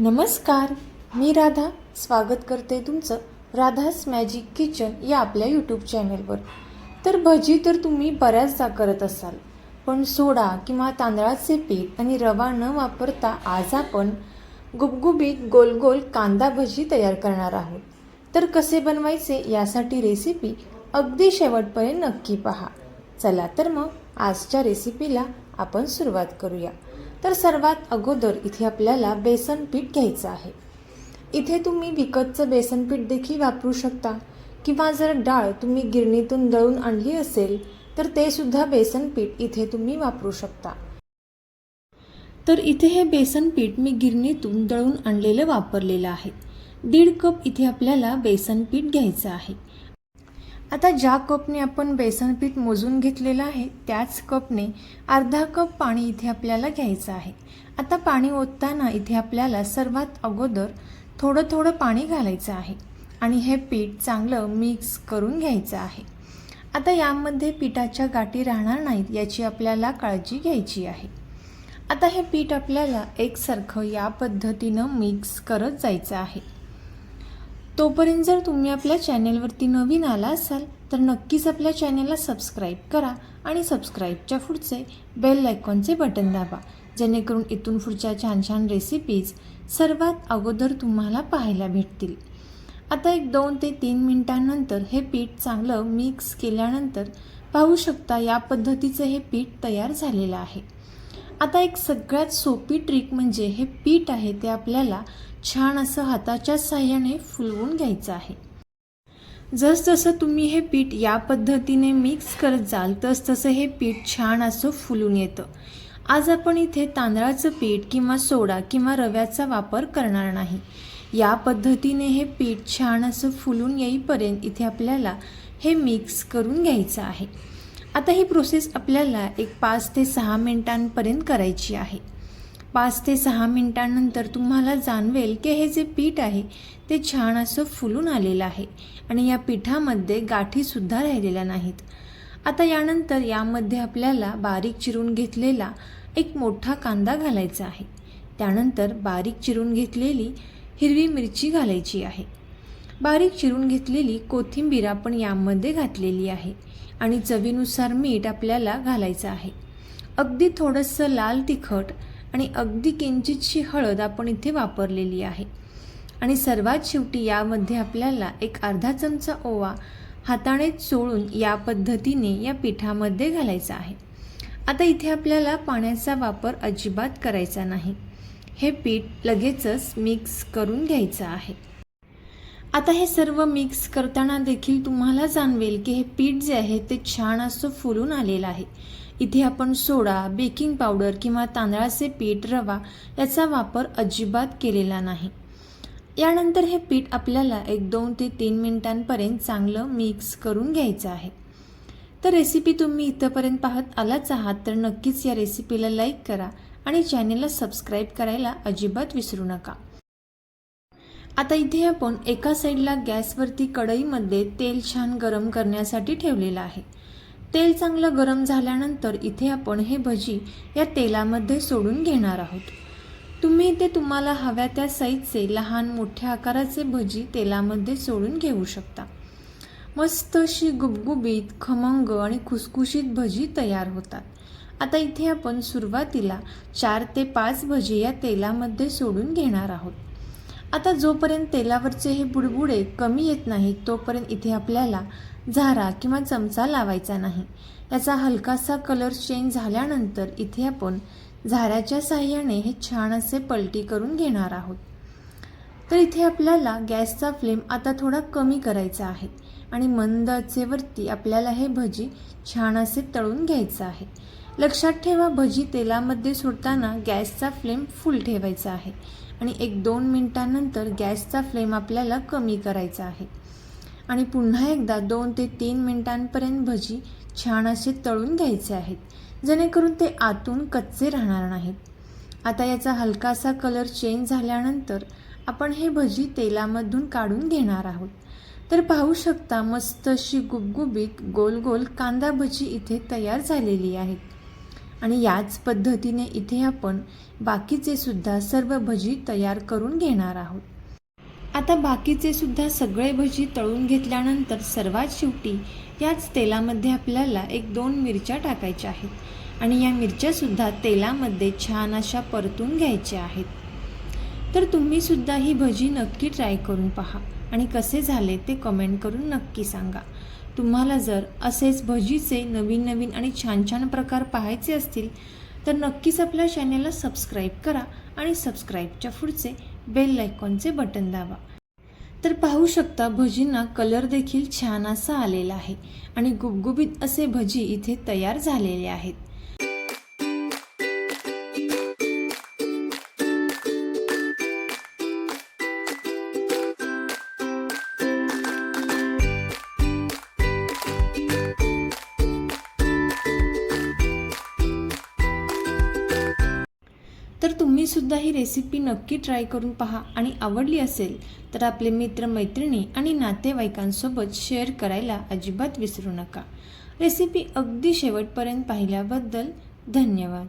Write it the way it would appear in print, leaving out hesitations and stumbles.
नमस्कार, मी राधा स्वागत करते तुमचं राधास मॅजिक किचन या आपल्या यूट्यूब चॅनलवर। तर भजी तर तुम्ही बऱ्याचदा करत असाल, पण सोडा किंवा तांदळाचे पीठ आणि रवा न वापरता आज आपण गुबगुबीत गोल गोल कांदा भजी तयार करणार आहोत। तर कसे बनवायचे यासाठी रेसिपी अगदी शेवटपर्यंत नक्की पहा। चला तर मग आजच्या रेसिपीला आपण सुरुवात करूया। तर सर्वात अगोदर इथे आपल्याला बेसन पीठ घ्यायचं आहे। इथे तुम्ही विकतचं बेसन पीठ देखील वापरू शकता किंवा जर डाळ तुम्ही गिरणीतून दळून आणली असेल तर ते सुद्धा बेसन पीठ इथे तुम्ही वापरू शकता। तर इथे हे बेसन पीठ मी गिरणीतून दळून आणलेलं वापरलेलं आहे। 1.5 कप इथे आपल्याला बेसन पीठ घ्यायचं आहे। आता ज्या कपने आपण बेसन पीठ मोजून घेतलेलं आहे त्याच कपने अर्धा कप पाणी इथे आपल्याला घ्यायचं आहे। आता पाणी ओतताना इथे आपल्याला सर्वात अगोदर थोडं थोडं पाणी घालायचं आहे आणि हे पीठ चांगलं मिक्स करून घ्यायचं आहे। आता यामध्ये पिठाच्या गाठी राहणार नाहीत याची आपल्याला काळजी घ्यायची आहे। आता हे पीठ आपल्याला एकसारखं या पद्धतीनं मिक्स करत जायचं आहे। तोपर्यंत जर तुम्ही आपल्या चॅनेलवरती नवीन आला असाल तर नक्कीच आपल्या चॅनेलला सबस्क्राईब करा आणि सबस्क्राईबच्या पुढचे बेल आयकॉनचे बटन दाबा, जेणेकरून इथून पुढच्या छान छान रेसिपीज सर्वात अगोदर तुम्हाला पाहायला भेटतील। आता 2 ते 3 मिनिटांनंतर हे पीठ चांगलं मिक्स केल्यानंतर पाहू शकता या पद्धतीचं हे पीठ तयार झालेलं आहे। आता एक सगळ्यात सोपी ट्रिक म्हणजे हे पीठ आहे ते आपल्याला छान असं हाताच्या साहाय्याने फुलवून घ्यायचं आहे। जसजसं तुम्ही हे पीठ या पद्धतीने मिक्स करत जाल तसतसं हे पीठ छान असं फुलून येतं। आज आपण इथे तांदळाचं पीठ किंवा सोडा किंवा रव्याचा वापर करणार नाही। या पद्धतीने हे पीठ छान असं फुलून येईपर्यंत इथे आपल्याला हे मिक्स करून घ्यायचं आहे। आता ही प्रोसेस आपल्याला एक 5 ते 6 मिनिटांपर्यंत करायची आहे। 5 ते 6 मिनिटांनंतर तुम्हाला जाणवेल की हे जे पीठ आहे ते छान असं फुलून आलेलं आहे आणि या पिठामध्ये गाठीसुद्धा राहिलेल्या नाहीत। आता यानंतर यामध्ये आपल्याला बारीक चिरून घेतलेला एक मोठा कांदा घालायचा आहे। त्यानंतर बारीक चिरून घेतलेली हिरवी मिरची घालायची आहे। बारीक चिरून घेतलेली कोथिंबीर आपण यामध्ये घातलेली आहे आणि चवीनुसार मीठ आपल्याला घालायचं आहे। अगदी थोडंसं लाल तिखट आणि अगदी किंचितशी हळद आपण इथे वापरलेली आहे आणि सर्वात शेवटी यामध्ये आपल्याला एक अर्धा चमचा ओवा हाताने चोळून या पद्धतीने या पिठामध्ये घालायचा आहे। आता इथे आपल्याला पाण्याचा वापर अजिबात करायचा नाही। हे पीठ लगेचच मिक्स करून घ्यायचं आहे। आता हे सर्व मिक्स करताना देखील तुम्हाला जाणवेल की हे पीठ जे आहे ते छान असं फुलून आलेलं आहे। इथे आपण सोडा, बेकिंग पावडर किंवा तांदळाचे पीठ, रवा याचा वापर अजिबात केलेला नाही। यानंतर हे पीठ आपल्याला 2 ते 3 मिनिटांपर्यंत चांगलं मिक्स करून घ्यायचं आहे। तर रेसिपी तुम्ही इथंपर्यंत पाहत आलाच आहात तर नक्कीच या रेसिपीला लाईक करा आणि चॅनेलला सबस्क्राईब करायला अजिबात विसरू नका। आता इथे आपण एका साईडला गॅसवरती कढईमध्ये तेल छान गरम करण्यासाठी ठेवलेलं आहे। तेल चांगलं गरम झाल्यानंतर इथे आपण हे भजी या तेलामध्ये सोडून घेणार आहोत। तुम्ही इथे तुम्हाला हव्या त्या साईजचे लहान मोठ्या आकाराचे भजी तेलामध्ये सोडून घेऊ शकता। मस्त अशी गुबगुबीत, खमंग आणि खुसखुशीत भजी तयार होतात। आता इथे आपण सुरुवातीला 4 ते 5 भजी या तेलामध्ये सोडून घेणार आहोत। आता जोपर्यंत तेलावरचे हे बुडबुडे कमी येत नाहीत तोपर्यंत इथे आपल्याला झारा किंवा चमचा लावायचा नाही। याचा हलकासा कलर चेंज झाल्यानंतर इथे आपण झाऱ्याच्या साहाय्याने हे छान असे पलटी करून घेणार आहोत। तर इथे आपल्याला गॅसचा फ्लेम आता थोडा कमी करायचा आहे आणि मंद आचेवरती आपल्याला हे भजी छान असे तळून घ्यायचं आहे। लक्षात ठेवा, भजी तेलामध्ये सोडताना गॅसचा फ्लेम फुल ठेवायचा आहे आणि 1-2 मिनिटांनंतर गॅसचा फ्लेम आपल्याला कमी करायचा आहे आणि पुन्हा एकदा 2 ते 3 मिनिटांपर्यंत भजी छान असे तळून घ्यायचे आहेत, जेणेकरून ते आतून कच्चे राहणार नाहीत। आता याचा हलकासा कलर चेंज झाल्यानंतर आपण हे भजी तेलामधून काढून घेणार आहोत। तर पाहू शकता मस्त अशी गुबगुबीत गोल गोल कांदा भजी इथे तयार झालेली आहेत आणि याच पद्धतीने इथे आपण बाकीचे सुद्धा सर्व भजी तयार करून घेणार आहोत. आता बाकीचे सुद्धा सगळे भजी तळून घेतल्यानंतर सर्वात शेवटी याच तेलामध्ये आपल्याला 1-2 मिरच्या टाकायच्या आहेत आणि या मिरच्यासुद्धा तेलामध्ये छान अशा परतून घ्यायच्या आहेत. तर तुम्ही सुद्धा ही भजी नक्की ट्राय करून पहा आणि कसे झाले ते कमेंट करून नक्की सांगा. तुम्हाला जर असेच भजीचे नवीन आणि छान प्रकार पाहायचे असतील तर नक्कीच आपल्या चॅनलला सबस्क्राईब करा आणि सबस्क्राईबच्या पुढचे बेल आयकॉनचे बटन दाबा. तर पाहू शकता भजींना कलर देखील छान असा आलेला आहे आणि गुबगुबीत असे भजी इथे तयार झालेले आहेत. तर तुम्ही सुद्धा ही रेसिपी नक्की ट्राय करून पहा आणि आवडली असेल तर आपले मित्रमैत्रिणी आणि नातेवाईकांसोबत शेअर करायला अजिबात विसरू नका. रेसिपी अगदी शेवटपर्यंत पाहिल्याबद्दल धन्यवाद.